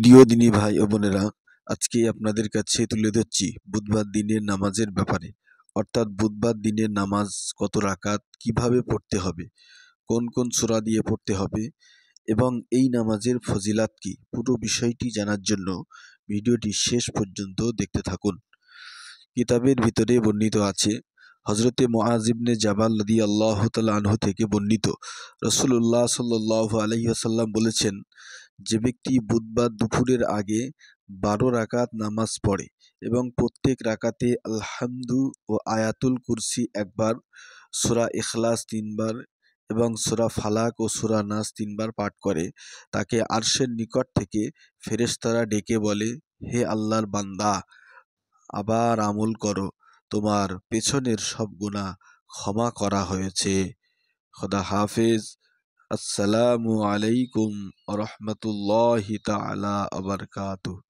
প্রিয় দিনী ভাই ও বোনেরা, আজকে আপনাদের কাছে তুলে ধরছি বুধবার দিনের নামাজের ব্যাপারে। অর্থাৎ বুধবার দিনের নামাজ কত রাকাত, কিভাবে পড়তে হবে, কোন কোন সূরা দিয়ে পড়তে হবে এবং এই নামাজের ফজিলাত কি, পুরো বিষয়টি জানার জন্য ভিডিওটি শেষ পর্যন্ত দেখতে থাকুন। কিতাবের ভিতরে বর্ণিত আছে, হযরতে মুআয ইবনে জাবাল রাদিয়াল্লাহু তাআলা আনহু থেকে বর্ণিত, রাসূলুল্লাহ সাল্লাল্লাহু আলাইহি ওয়াসাল্লাম বলেছেন, যে ব্যক্তি বুধবার দুপুরের আগে 12 রাকাত নামাজ পড়ে এবং প্রত্যেক রাকাতে আলহামদু ও আয়াতুল কুরসি একবার, সূরা ইখলাস 3 বার এবং সূরা ফালাক ও সূরা নাস 3 বার পাঠ করে, তাকে আরশের নিকট থেকে ফেরেশতারা ডেকে বলে, হে আল্লাহর বান্দা, আবার আমল করো, তোমার পেছনের সব গুনাহ ক্ষমা করা হয়েছে। খোদা হাফেজ। আসসালামু আলাইকুম ওয়া রাহমাতুল্লাহি তাআলা ওয়া বারাকাতুহু।